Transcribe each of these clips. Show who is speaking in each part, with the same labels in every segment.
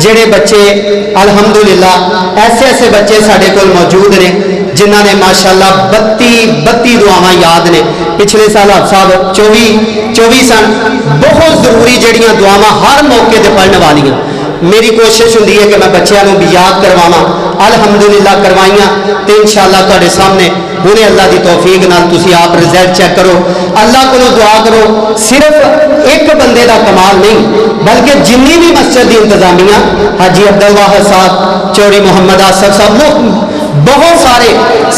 Speaker 1: जेडे बच्चे अल्हम्दुलिल्लाह ऐसे ऐसे बच्चे साडे कोल मौजूद ने जिन्हों ने माशाअल्लाह 32 दुआवां याद ने। पिछले साल साहब 24 सन। बहुत जरूरी जड़ियाँ दुआवां हर मौके पर पढ़ने वालियां। मेरी कोशिश होंदी है कि मैं बच्चों को भी याद करवावां। अल्हम्दुलिल्लाह करवाइयां तो इंशाअल्लाह तुहाडे सामने हुणे अल्लाह की तौफीक नाल तुसीं आप रिजल्ट चेक करो। अल्लाह को दुआ करो। सिर्फ एक बंदे का कमाल नहीं बल्कि जिन्नी भी मस्जिद की इंतजामिया हाजी अब्दुल वाहिद साहब, चौधरी मोहम्मद आसफ साहब, बहुत सारे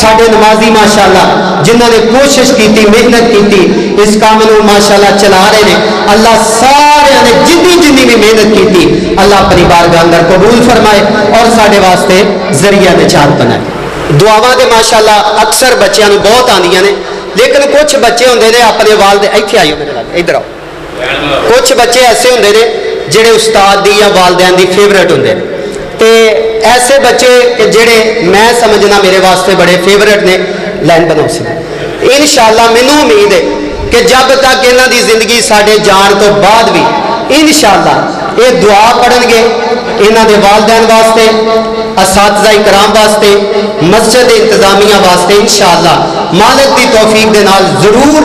Speaker 1: साडे नमाजी माशाअल्लाह जिन्होंने कोशिश की, मेहनत की, इस काम को माशाअल्लाह चला रहे हैं। अल्लाह सारे ने जिन्नी भी मेहनत की अल्लाह अपनी बारगाह अंदर कबूल फरमाए और साडे वास्ते जरिया निजात बनाए। दुआवां दे माशाअल्लाह अक्सर बच्चों को बहुत आंदियां ने, लेकिन कुछ बच्चे होंदे ने अपने वालदे इत्थे आइयो मेरे नाल इधर आओ। कुछ बच्चे ऐसे होंदे ने जिहड़े उस्ताद दी या वालदैन दी फेवरेट होंदे ने, ते ऐसे बच्चे जिहड़े मैं समझना मेरे वास्ते बड़े फेवरेट ने लाइन बनाओ सी। इंशाअल्लाह मैनूं उम्मीद है कि जब तक इन्हां दी जिंदगी साडे जाण तो बाद भी इंशाअल्लाह ये दुआ पढ़नगे इन्हां दे वालदैन वास्ते, असातिज़ा इकराम वास्ते, मस्जिद इंतजामिया वास्ते। इंशाअल्लाह मालिक की तौफीक दे नाल जरूर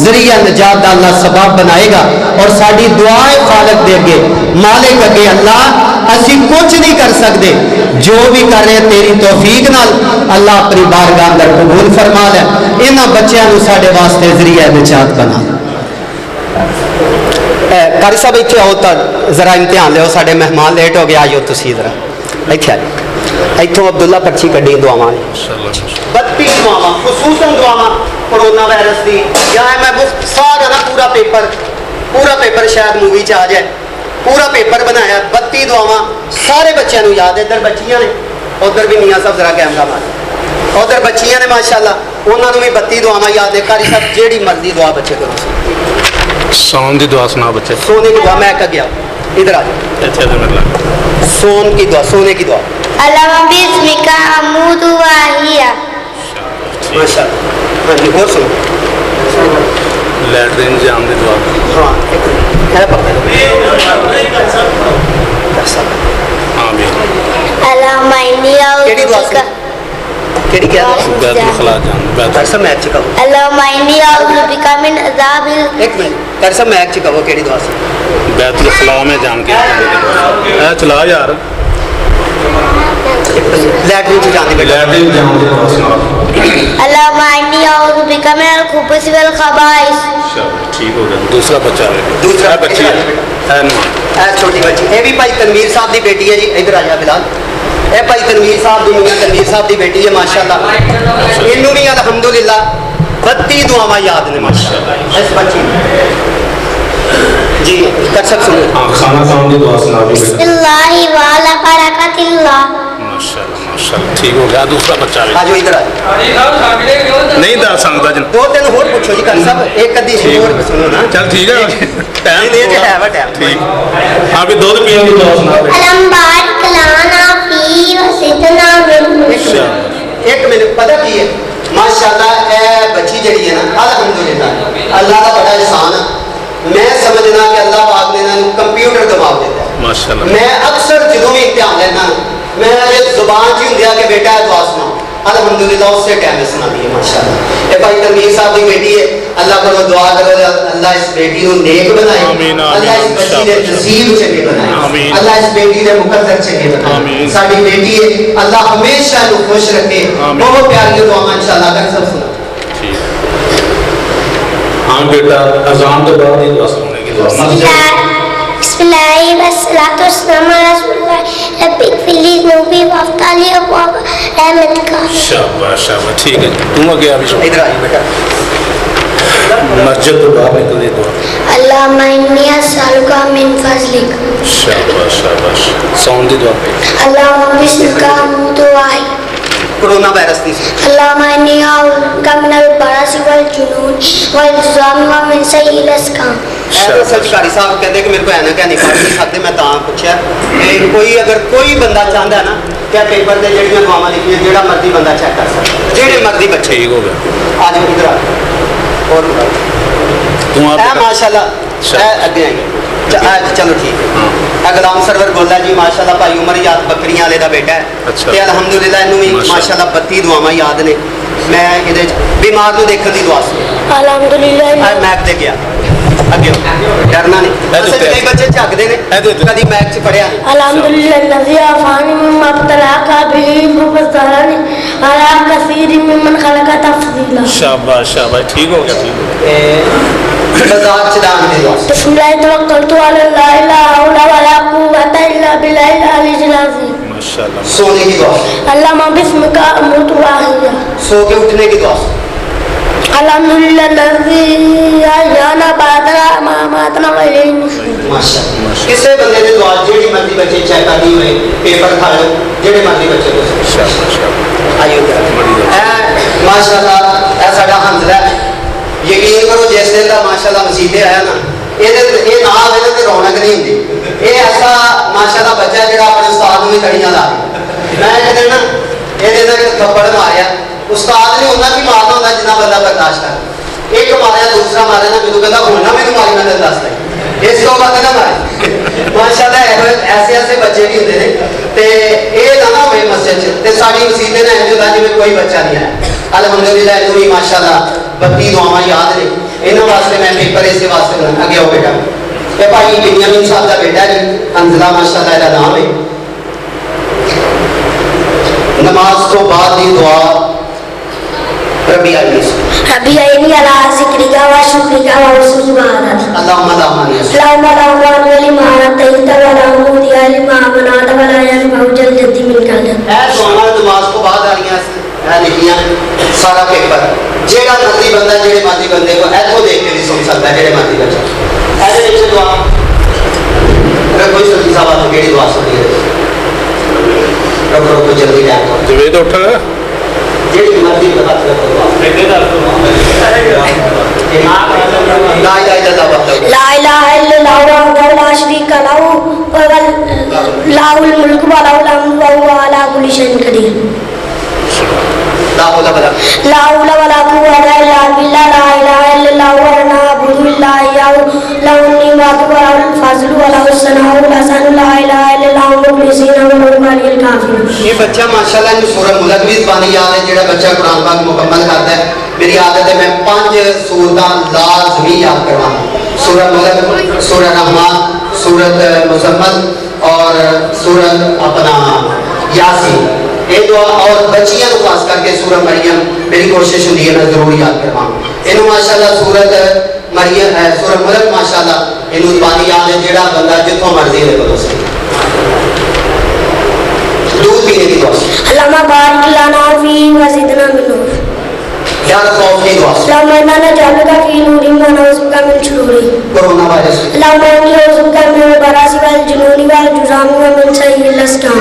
Speaker 1: जरिया निजात दा अल्लाह सबब बनाएगा और साडी दुआएं खालिक दे अगे मालिक अगे अल्लाह असी कुछ नहीं कर सकते, जो भी कर रहे तेरी तौफीक नाल अल्लाह अपनी बारगाह अंदर कबूल फरमा ले। इन्हां बच्चों को साडे वास्ते जरिया निजात बना। कारी साहब इत्थे आओ तो जरा इम्तिहान लियो, साडे मेहमान लेट हो गए। आइयो तुसीं जरा इत्थे आ। इत्थों अब्दुल्ला पर्ची कड्डी दुआवां 32 दुआवां खुसूसन दुआवां कोरोना वायरस की या मैं सारा ना पूरा पेपर शायद मूवी च आ जाए। पूरा पेपर बनाया 32 दुआवां सारे बच्चों को याद है। इधर बच्चियां ने, उधर भी मियाँ साहब जरा कैमरा मार, उधर बच्चियां ने माशाअल्लाह उन्होंने भी 32 दुआवां याद है। कारी साहब जेड़ी मर्जी दुआ बच्चे करो।
Speaker 2: सोन की दुआ सुना बच्चे।
Speaker 1: सोने की दुआ मैं कह गया इधर आ जाओ। सोन की दुआ, सोने की दुआ।
Speaker 3: अल्लाह बिस्मिका अमूदु व अहिया।
Speaker 1: माशाअल्लाह। हाँ जी और सुनो।
Speaker 2: लैटरिन जाम की दुआ।
Speaker 1: हाँ है पता
Speaker 2: हाँ भी
Speaker 3: अल्लाह माइनी
Speaker 1: केड़ी दुआ
Speaker 3: औज़
Speaker 1: केड़ी क्या
Speaker 2: बैतुल खला जाम
Speaker 1: कर सब मैच च कहो।
Speaker 3: अल्लाह माइनी औज़ बिका मिन अज़ाबिल।
Speaker 1: एक मिनट कर सब मैच च कहो केड़ी दुआ से।
Speaker 2: बैतुल खला में जाम के ए चला यार
Speaker 1: लैटरिन च जाने बेटा।
Speaker 2: लैटरिन जाम की दुआ सुना।
Speaker 3: अल्लाह माइनी औज़ बिका मिनल खुबुस वल खबाइस।
Speaker 2: ठीक हो गया। दूसरा बच्चा है,
Speaker 1: दूसरा
Speaker 2: बच्ची है
Speaker 1: छोटी बच्ची। ये भी भाई तनवीर साहब की बेटी है जी। इधर आ जा फिलहाल। ये भाई तनवीर साहब की मियां तनवीर साहब की बेटी है माशाअल्लाह। इनू भी अल्हम्दुलिल्लाह 32 दुआवां याद ने माशाअल्लाह इस बच्ची जी। कर सब सुनो।
Speaker 2: हाँ खाना खाने की दुआ सुना भी बेटा।
Speaker 3: बिस्मिल्लाहि व अला बरकतिल्लाह।
Speaker 2: माशाअल्लाह माशाअल्लाह ठीक हो गया। दूसरा बच्चा
Speaker 1: आ जाओ इधर आ।
Speaker 2: नहीं दस सकता जिन
Speaker 1: दो तीन होर पूछो जी कर सब। एक अद्धी होर सुनो ना।
Speaker 2: चल ठीक है टाइम
Speaker 1: नहीं है वा टाइम
Speaker 2: ठीक। हाँ भी दूध पीने की दुआ सुना बेटा।
Speaker 3: अलम बारिक लना फी व सिदना मिन।
Speaker 1: एक मिनट पता की है माशाअल्लाह ए बच्ची जड़ी है ना अल्हम्दुलिल्लाह अल्लाह का बड़ा एहसान है। मैं समझना कि अल्लाह पाक ने इन्होंने कंप्यूटर दिमाग दिता है माशाअल्लाह। मैं अक्सर जो भी इम्तिहान लेना मैं जुबान च होंगे कि बेटा दुआ सुना अल्हम्दुलिल्लाह उससे टाइम में सुना दी है माशाअल्लाह। ये भाई तनवीर साहब की बेटी है। अल्लाह को दुआ करो अल्लाह इस बेटी को नेक बनाए, अल्लाह इस बच्ची के नसीब चंगे बनाए, अल्लाह इस बेटी के मुकद्दर चंगे बनाए। साडी बेटी है अल्लाह हमेशा इन्हें खुश रखे। बहुत प्यारी दुआवां इंशाअल्लाह कर सब सुना।
Speaker 2: हाँ बेटा अज़ान के बाद ही दुआ सुनने की दुआ।
Speaker 3: बिस्मिल्लाहि वस्सलातु वस्सलामु अला रसूलिल्लाह रब्बिक फिली ज़ुनूबी वफ्ताली अबवाब रहमतिका।
Speaker 2: शाबाश शाबाश ठीक है। तुम आगे अभी
Speaker 1: इधर आ बेटा।
Speaker 2: मस्जिद तो बाहर निकल दुआ।
Speaker 3: अल्लाहुम्मा इन्नी अस्अलुका मिन फज़लिक।
Speaker 2: शाबाश शाबाश। सौन की दुआ।
Speaker 3: अल्लाहुम्मा बिस्मिका अमूतु व अहया।
Speaker 1: कोरोना वायरस की
Speaker 3: अल्लाहुम्मा इन्नी अऊज़ु बिका मिनल बरस वल जुनून वल ज़ुकाम व मिन सय्यिल अस्काम।
Speaker 1: सरकारी साहब कहते कि मेरे को ऐनक है नहीं पढ़ नहीं सकते। मैं पूछा कोई अगर कोई बंदा चाहता है ना क्या पेपर से जड़ियाँ दुआवां लिखियां जो मर्जी बंदा चेक कर सकता जेड़े मर्जी बच्चे।
Speaker 2: ठीक हो गया।
Speaker 1: आ जाओ इधर आ और
Speaker 2: तुम
Speaker 1: माशाअल्लाह अगे आइए। चलो ठीक है। गुलाम सरवर गोला जी माशाल्लाह भाई उमर याद बकरियां वाले का बेटा है
Speaker 2: अच्छा।
Speaker 1: ते अल्हम्दुलिल्लाह इन्हू भी
Speaker 2: माशाल्लाह।
Speaker 1: माशाल्लाह 32 दुआवां याद ने मैं इहदे बीमार नू देखण दी दुआ सी
Speaker 3: अल्हम्दुलिल्लाह
Speaker 1: मैक दे गया अगे डरना नहीं असल कई बच्चे झकदे ने कदी मैक च पढ़िया नहीं
Speaker 3: अल्हम्दुलिल्लाह नज़ी आफानी मिम्मा अब्तलाका बिही फबसरनी अला कसीरी मिम्मन खलका तफसीला
Speaker 2: शाबाश शाबाश ठीक हो गया
Speaker 1: बाजार च दान दी दुआ सी
Speaker 3: बिस्मिल्लाह तवक्कलतु अला ला इलाहा वला कुव्वता इल्ला बिल्लाहिल अलीय्यिल अज़ीम
Speaker 2: माशाल्लाह
Speaker 1: सोने की दुआ
Speaker 3: अल्लाहुम्मा बिस्मिका अमूतु व अहया
Speaker 1: सो के उठने की दुआ सी
Speaker 3: अल्हम्दुलिल्लाह नज़ी अहयाना बादा मामातना व इलैहि नुशूर
Speaker 1: माशाल्लाह किसे बंदे दी दुआ जेड़ी मर्जी बच्चे चेक करनी होए पेपर खा लो जेड़े मर्जी बच्चे को
Speaker 2: शाबाश शाबाश
Speaker 1: आइयो माशाल्लाह ए साडा हंसला है यकीन करो जिस दिन का माशाल्लाह मसीते आया ना ये ना आवे तो रौनक नहीं होंगी ये ऐसा माशाल्लाह बच्चा है जिहड़ा अपने उस्ताद नूं भी कड़ियां ला मैं एक दिन ना ये थप्पड़ मारिया उस्ताद ने उन्ना भी मारना होंदा जिन्ना बंदा बर्दाश्त कर एक मारिया दूसरा मारिया ना मैनूं कहंदा हुण ना मैनूं मारी मैं तैनूं दस दी इस तो बाद ना मारी माशाल्लाह ऐसे ऐसे बच्चे भी होंदे ने ते ये ना होवे मस्जिद च ते साडी मसीते ने इंज होंदा जिवें कोई बच्चा नहीं आया अल्हम्दुलिल्लाह इन्हूं भी माशाल्लाह 32 दुआवां याद ने इन्हां वास्ते मैं पेपर इसे वास्ते बनाना अगे आओ बेटा ये भाई बिन्यामीन साहब का बेटा जी हंजला माशाल्लाह इहदा नाम है नमाज तो बाद दी दुआ रब्बी आईनी
Speaker 3: अला ज़िक्रिका व शुक्रिका व हुस्नि इबादत
Speaker 1: अल्लाहुम्मा ला मानिया
Speaker 3: अल्लाहुम्मा ला मानिया लिमा अतैता व ला मुदिया लिमा मनात व ला यनफउ जल जद्दी मिनका जद
Speaker 1: ए दुआवां नमाज तो बाद वालियां लिखियां सारा पेपर जेड़ा मर्जी बंदा जेड़े मर्जी बंदे को इथों देख के भी सुन सकता है जेड़े मर्जी बच्चा ऐसे विच दुआ रखो सभी साहब आप केड़ी दुआ सुनी है रखो जल्दी टाइम
Speaker 2: जवेद उठ
Speaker 1: जेड़ी मर्जी बता रखो दुआ ला इलाहा इल्लल्लाह
Speaker 3: ला इलाहा इल्लल्लाह वहदहु ला शरीका लहु लाहुल मुल्कु व लाहुल हम्दु व हुवा अला कुल्लि शैइन कदीर
Speaker 1: ला हौला वला कुव्वता इल्ला बिल्लाह ला इलाहा इल्लल्लाह व नअबुदु इल्ला इय्याहु लहुन निअमतु व लहुल फज़्लु व लहुस सनाउल हसन ला इलाहा इल्लल्लाह मुखलिसीना व लहुल अलियल काफिर ये बच्चा माशाल्लाह इन सूरह मुल्क भी ज़बानी याद है जेड़ा बच्चा कुरान पाक मुकम्मल करता है मेरी आदत है मैं 5 सूरतां लाज़मी याद करवाना सूरह मुल्क सूरह रहमान सूरत मुज़म्मिल और सूरत अपना यासीन ये दुआ और बच्चियां को खास करके सूरत मरियम मेरी कोशिश होती है मैं जरूर याद करवाऊं इन्हों माशाल्लाह सूरत मरियम है सूरत मुल्क माशाल्लाह इन्हों ज़बानी याद है जेड़ा बंदा जिथों मर्जी ले बोलो सही दूध पीने की दुआ
Speaker 3: अल्लाहुम्मा बारिक लना फी व ज़िदना मिन नूर
Speaker 1: यार खौफ की दुआ
Speaker 3: अल्लाहुम्मा इन्ना नजअलुका फी नूरि व नऊज़ुबिका मिन शुरूरि
Speaker 1: कोरोना वायरस
Speaker 3: अल्लाहुम्मा इन्नी अऊज़ुबिका मिनल बरासि वल जुनूनि वल जुज़ामि व मिन सय्यिल अस्काम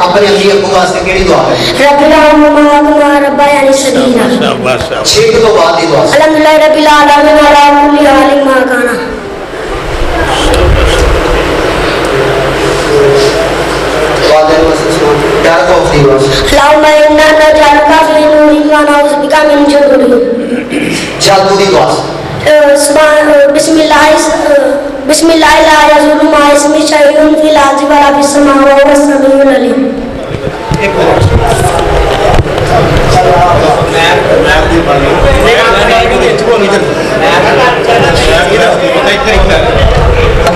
Speaker 1: अपने अम्मी अब्बू वास्ते केड़ी दुआ है
Speaker 3: रब्बिल अर्हम्हुमा कमा रब्बयानी सगीरा
Speaker 2: शाबाश शाबाश
Speaker 1: छिक तो बाद दी दुआ
Speaker 3: अल्हम्दुलिल्लाह रब्बिल आलमीन अला कुल्ली हालिन मा काना
Speaker 1: यार खौफ की दुआ
Speaker 3: अल्लाहुम्मा इन्ना नजअलुका फी नूरि व नऊज़ुबिका मिन जुनूनि
Speaker 1: जादू की दुआ
Speaker 3: बिस्मिल्लाह ला यज़ुरु मा इस्मि शैउन फिल अर्ज़ि वला फिस समाइ व हुवस समीउल अलीम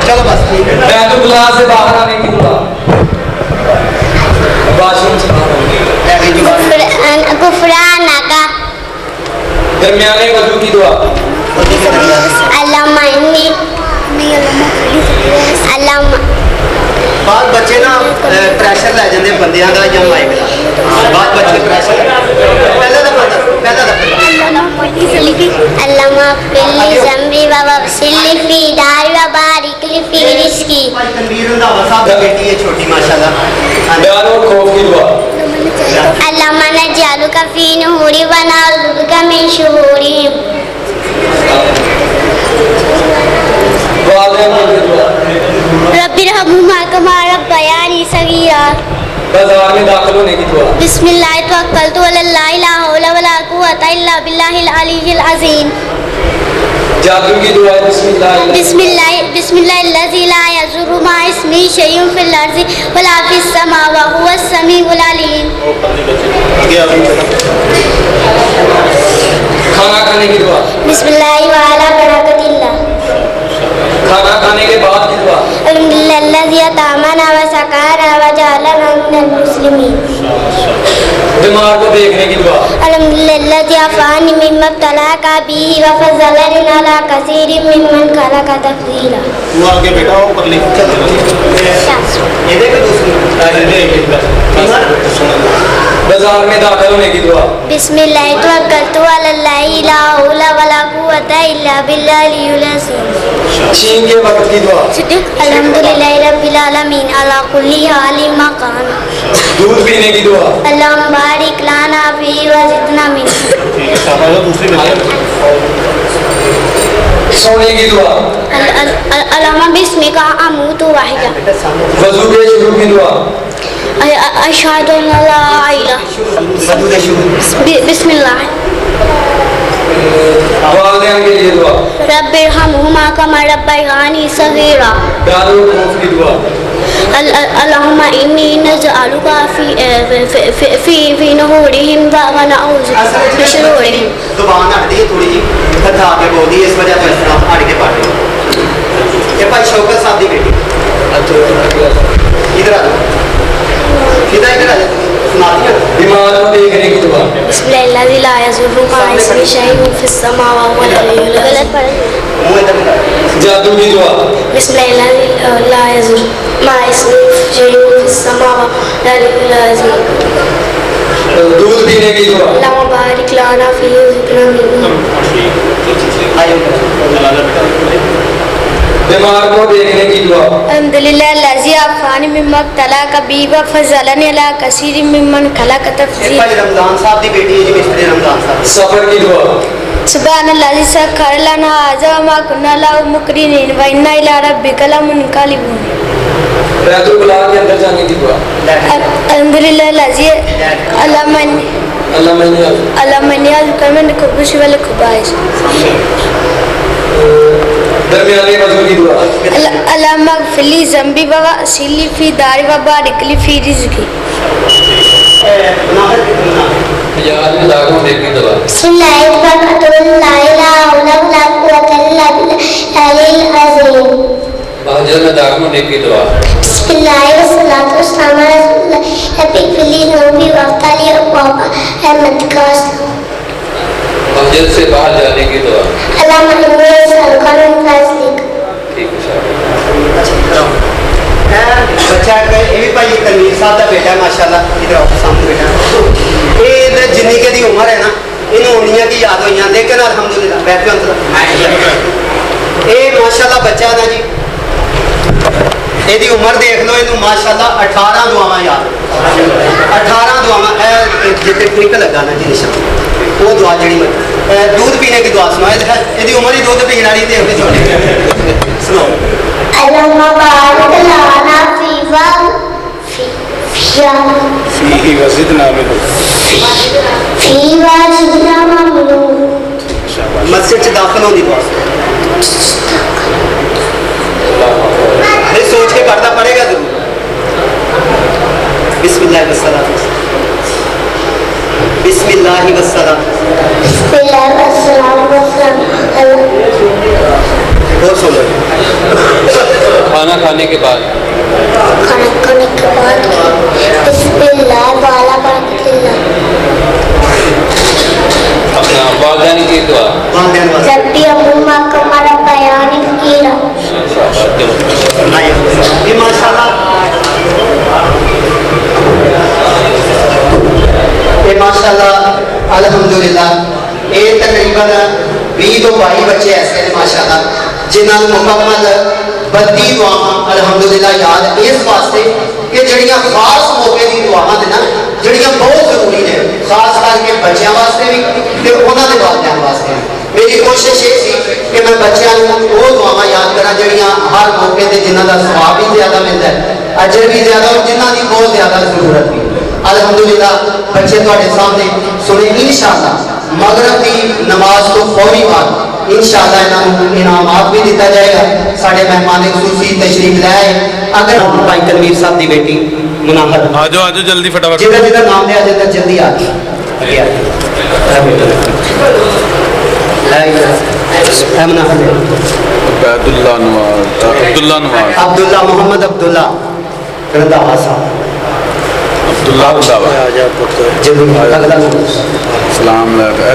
Speaker 1: चलो बस
Speaker 4: मैं तो क्लास से बाहर आने की दुआ वाशरूम से
Speaker 3: गुफरानका
Speaker 4: दरमियाने वजू की दुआ
Speaker 3: अल्लाहुम्मा इन्नी अल्लाहुम्मा
Speaker 1: बाद बच्चे ना प्रेशर लै जाते बंदियां का या माइक का बाद बच्चे प्रेशर पहले दफा
Speaker 3: अल्लाहुम्मा फिल्ली ज़म्बी व वफ़सिल्ली फी दारी व बारिक ली फी रिज़्क़ी
Speaker 1: तनवीर रंधावा साहब की बेटी है छोटी माशाल्लाह
Speaker 4: बयान और खौफ की दुआ
Speaker 3: अल्लाहुम्मा नजअलुका फी नुहूरि व नऊज़ुबिका मिन शुरूरिहिम
Speaker 4: वालिदैन की दुआ
Speaker 3: रब्बिरहम्हुमा कमा रब्बयानी सगीरा
Speaker 4: बाजार में दाखिल होने की दुआ
Speaker 3: बिस्मिल्लाह तवक्कलतु अला ला इलाहा हौला वला कुव्वता इल्ला बिल्लाहिल अलिय्यिल अज़ीम
Speaker 4: जादू की दुआ बिस्मिल्लाह
Speaker 3: बिस्मिल्लाहिल्लज़ी ला यज़ुरु मा इस्मी शैउन फिल अर्ज़ि वला फिस समा व हुवस समीउल अलीम।
Speaker 4: खाना खाने की दुआ।
Speaker 3: बिस्मिल्लाहि व अला बरकतिल्लाह।
Speaker 4: खाना खाने के बाद की दुआ।
Speaker 3: अल्हम्दुलिल्लाहि अतामना व सकाना व जअलना मिनल मुस्लिमीन।
Speaker 4: बीमार को देखने की दुआ।
Speaker 3: अल्हम्दुलिल्लाहि अफ़ानी मिम्मा इब्तलाका बिही व फ़ज़्ज़लनी अला कसीरिन मिम्मन खलक़ तफ़ज़ीला।
Speaker 2: तू आगे बेटा ऊपर लिख ये देख दूसरी
Speaker 4: बाजार में दाखिल होने की दुआ।
Speaker 3: बिस्मिल्लाहि तवक्कलतु अलल्लाहि ला हौला वला कुव्वता इल्ला बिल्लाहिल अज़ीम।
Speaker 4: छीन के वक्त की दुआ।
Speaker 3: अल्हम्दुलिल्लाहि रब्बिल आलमीन अला कुल्ली हालिन मकान।
Speaker 4: दूध पीने की दुआ।
Speaker 3: अल्लाहुम्मा बारिक लना फीही व ज़िदना मिन।
Speaker 2: दूसरी
Speaker 4: सोने की दुआ।
Speaker 3: अल्लाहुम्मा बिस्मिका अमूतु व अहया।
Speaker 4: वजू के शुरू की दुआ।
Speaker 3: अशहदु अल्ला ला इलाहा बिस्मिल्लाह।
Speaker 4: वालिदैन के लिए दुआ।
Speaker 3: रब्बिरहमहुमा कमा रब्बयानी सगीरा।
Speaker 4: दारुल खौफ की दुआ।
Speaker 3: अल्लाहुम्मा इन्नी नजअलुका फी नुहूरिहिम व नऊज़ु मिन शुरूरिहिम।
Speaker 1: जुबान हटती है थोड़ी जी कथा के बोलती है इस वजह से इस तरह हट के पढ़ रही ये भाई शौकत साहब की बेटी इधर आ जाओ सीधा इधर आ जाओ सुनाती है
Speaker 4: बीमार को देखने की दुआ।
Speaker 3: बिस्मिल्लाहि ला यज़ुर्रु मा इस्मिही शैउन फिस समावाति वल अर्ज़ि। गलत पढ़
Speaker 1: मुंह इधर निकाल
Speaker 4: जादू की दुआ।
Speaker 3: बिस्मिल्लाहि ला यज़ुर्रु मा इस्मिही शैउन फिस समावाति वल अर्ज़ि।
Speaker 4: दूध पीने की दुआ।
Speaker 3: अल्लाहुम्मा बारिक लना फीही व ज़िदना मिन।
Speaker 4: बीमार को देखने की दुआ।
Speaker 3: अल्हम्दुलिल्लाहि अफ़ानी मिम्मा इब्तलाका बिही व फ़ज़्ज़लनी अला कसीरिन मिम्मन खलक़ तफ़ज़ीला।
Speaker 1: भाई रमजान साहब की बेटी है जी मिस्त्री रमजान साहब
Speaker 4: सफर की दुआ।
Speaker 3: सुब्हानल्लाज़ी सख़्ख़र लना हाज़ा व मा कुन्ना लहू मुक़रिनीन व इन्ना इला रब्बिका लमुनक़लिबून।
Speaker 4: बैतुल खुला के अंदर जाने की दुआ।
Speaker 3: अल्हम्दुलिल्लाहि अल्लाहुम्मा इन्नी अज़ुका मिनल खुबूसि वल ख़बाइस।
Speaker 4: दरमियाने वजू की दुआ।
Speaker 3: अल्लाहुम्मा ग़फ़िरली ज़म्बी व वसीली फ़ी दारी व बारिक ली फ़ी रिज़्क़ी।
Speaker 4: याद में दाग होने की दुआ।
Speaker 3: बिस्मिल्लाहि तवक्कलतुल्लाहि ला हौला वला कुव्वता इल्ला बिल्लाहिल अज़ीम।
Speaker 4: बाहर में दाग होने की दुआ।
Speaker 3: बिस्मिल्लाहि वस्सलातु वस्सलामु अला रसूलिल्लाह रब्बि ग़फ़िरली ज़म्बी वफ़्तली अब्वाब रहमतिका।
Speaker 4: मस्जिद से बाहर जाने की दुआ।
Speaker 3: अल्लाहुम्मा इन्नी अस्अलुका मिन फ़ज़लिक।
Speaker 4: ठीक है
Speaker 1: बच्चा ये भी भाई तनवीर साहब का बेटा है माशाल्लाह इधर आओ सामने बेटा ये जिन्नी के दी उम्र है ना इन्हों उन्नियां की याद हुई लेकिन अल्हम्दुलिल्लाह बैठे अंदर ये माशाल्लाह बच्चा ना जी ਇਹਦੀ ਉਮਰ ਦੇਖ ਲਓ ਇਹਨੂੰ ਮਾਸ਼ਾਅੱਲਾ 18 ਦੁਆਵਾਂ ਯਾਦ 18 ਦੁਆਵਾਂ ਜਿੱਥੇ ਟਿਕ ਲੱਗਾ ਨਾ ਜੀ ਨਿਸ਼ਾਨ वो दुआ जड़ी दूध पीने की दुआ सुनाओ यदि उम्र ही दूध पीने वाली तो सुनाओ
Speaker 3: अल्लाहुम्मा बारिक लना
Speaker 2: फीही व ज़िदना मिन।
Speaker 1: मस्जिद च दाखिल होने की दुआ सोच के पढ़ना पड़ेगा जरूर। बिस्मिल्लाह वस्सलाम बिस्मिल्लाह वस्सलाम और सुनो
Speaker 4: खाना खाने के बाद।
Speaker 3: बिस्मिल्लाह वाला बरकतिल्लाह।
Speaker 4: अपना वालिदैन की दुआ।
Speaker 1: वालिदैन वास्ते
Speaker 3: रब्बी अम्मुमा कमा रब्बयानी सगीरा।
Speaker 1: ये माशाल्लाह ये माशाल्लाह अल्हम्दुलिल्लाह ये तकरीबन 20 तो 22 बच्चे ऐसे हैं माशाल्लाह जिन्होंने मुकम्मल 32 दुआवां अल्हम्दुलिल्लाह याद इस वास्ते कि जड़ियां खास मौके की दुआवां ने ना जड़ियां बहुत जरूरी ने खास करके बच्चों वास्ते भी ते उन्होंने वालिदैन वास्ते मेरी कोशिश ये थी कि मैं बच्चों को वो दुआवां याद करा जड़ियां हर मौके पर जिन्हों का सवाब भी ज्यादा मिलता है अजर भी ज्यादा और जिन्हों की बहुत ज्यादा जरूरत भी अल्हम्दुलिल्लाह बच्चे तुम्हारे सामने सुने इंशाअल्लाह मगरिब की नमाज तो फौरी बाद इंशाअल्लाह इन्होंने इनामात भी दिता जाएगा। साढ़े मेहमान खुसूसी तशरीफ लाए। अगर भाई तनवीर साहब की बेटी मुनाहर
Speaker 2: आजो आजो जल्दी फटाफट।
Speaker 1: जिधर जिधर नाम लिया जाता जल्दी आ जाओ। आगे आ जाओ। मुनाहर
Speaker 2: अब्दुल्ला नवाज
Speaker 1: अब्दुल्ला मोहम्मद अब्दुल्ला रंधावा साहब
Speaker 2: अब्दुल्ला रंधावा
Speaker 1: जल्दी अगला नाम
Speaker 2: सलाम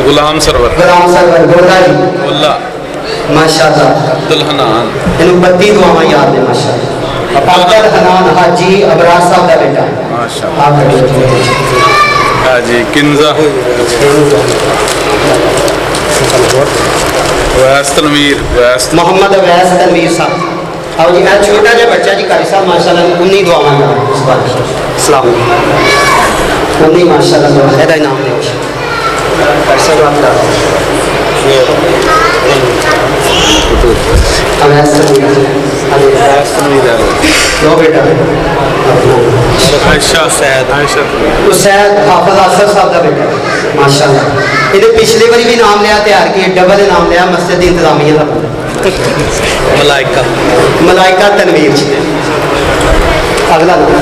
Speaker 2: गुलाम सरवर
Speaker 1: गुलाम सरवर गोरदारी
Speaker 2: उल्ला
Speaker 1: माशाअल्लाह
Speaker 2: अब्दुल हनान
Speaker 1: इन्हों 32 दुआवां याद ने माशाअल्लाह। अब्दुल हनान हाजी अबरार साहब का बेटा है।
Speaker 2: माशाअल्लाह
Speaker 1: आप खड़े हो।
Speaker 2: हाजी किंजा वैस तनवीर वैस
Speaker 1: मोहम्मद अवैस तनवीर साहब आओ जी। मैं छोटा जिहा बच्चा जी कारी साहब माशाअल्लाह 19 दुआवां याद इस बार सलाम 19 माशाअल्लाह एदा इनाम दे कारी साहब बात कर अवैस तनवीर लो बेटा
Speaker 2: आयशा सैयद आयशा
Speaker 1: हुसैन हाफिज आसर साहब का बेटा माशाअल्लाह। इन्हें पिछले बारी भी नाम लिया तैयार किए डबल नाम लिया मस्जिद इंतजामिया का
Speaker 2: मलाइका
Speaker 1: मलाइका तनवीर जी। अगला नाम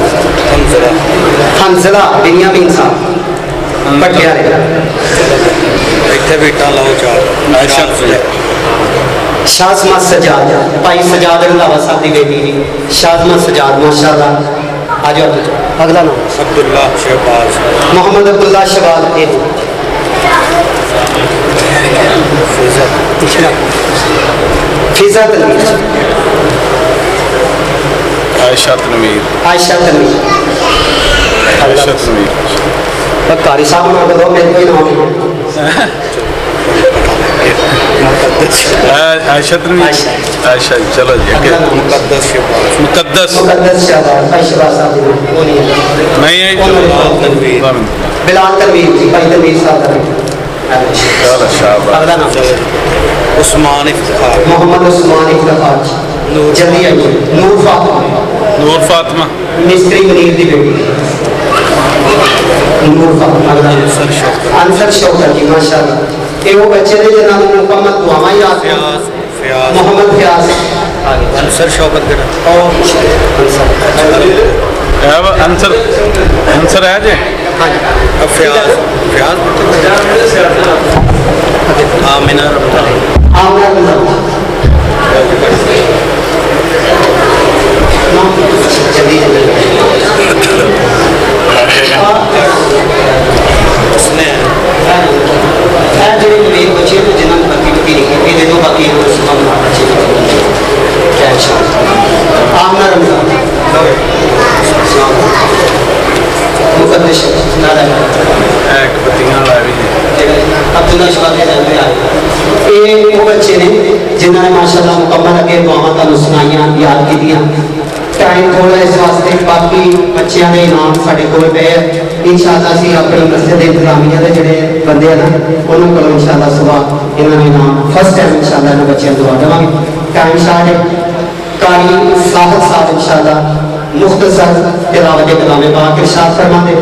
Speaker 1: हंसला बिनियामीन साहब पटियाले
Speaker 2: इतने बेटा लाओ चार आयशा
Speaker 1: शाजमा सजाद भाई सजाद रंधावा साहब की बेटी जी शाजमा सजाद माशाअल्लाह। आ जाओ अगला नाम
Speaker 2: अब्दुल्ला शहबाज
Speaker 1: मोहम्मद अब्दुल्ला शहबाज फिजा तनवीर
Speaker 2: आयशा तनवीर
Speaker 1: आयशा तनवीर
Speaker 2: आयशा तनवीर
Speaker 1: कारी साहब ना करो मेरे कोई नाम
Speaker 2: आयशा तनवीर आयशा चलो जी
Speaker 1: अगला नाम
Speaker 2: मुकद्दस
Speaker 1: मुकद्दस शहबाज भाई शहबाज साहब जी वो नहीं है
Speaker 2: नहीं है
Speaker 1: बिलाल तनवीर जी भाई तनवीर साहब का बेटा।
Speaker 2: चलो शाबाश
Speaker 1: अगला नाम
Speaker 2: उस्मान इफ्तिखार
Speaker 1: मोहम्मद उस्मान इफ्तिखार जल्दी आइए। नूर फातिमा
Speaker 2: नूर फातिमा
Speaker 1: मिस्त्री मुनीर की बेटी नूर फातिमा। अगला अंसर शौकत जी माशाअल्लाह। ये वो बच्चे ने जिन्होंने मुकम्मल दुआवां याद मोहम्मद फयाज
Speaker 2: अंसर शौकत बेटा अंसर अंसर है जी
Speaker 1: हाँ जी
Speaker 2: फयाज फयाज आमिना
Speaker 1: आमना रमजान जल्दी
Speaker 2: उसने
Speaker 1: जो मेरे बच्चे तो जिन्होंने पत्ती पत्ती लिखी ये दे दो बाकी अच्छी आमना रमजान मुकद्दस
Speaker 2: एक पतियां ला भी
Speaker 1: अब्दुल्ला शहबाज ये वो बच्चे ने जिन्होंने माशाअल्लाह मुकम्मल अगे दुआवां तुहानू सुनाइयां याद कीतियां। टाइम थोड़ा इस वास्ते बाकी बच्चों के इनाम साढ़े कोल पे इंशाअल्लाह असीं अपनी मस्जिद इंतजामिया के जोड़े बंदे हैं ना उन्होंने को इंशाअल्लाह सुबह इन्होंने इनाम फर्स्ट टाइम इंशाअल्लाह इन्होंने बच्चों दुआ देवांगे। टाइम शाह कारी साहब साहब इंशाअल्लाह मुख्तसर तिलावत कलाम पाक इरशाद फरमाते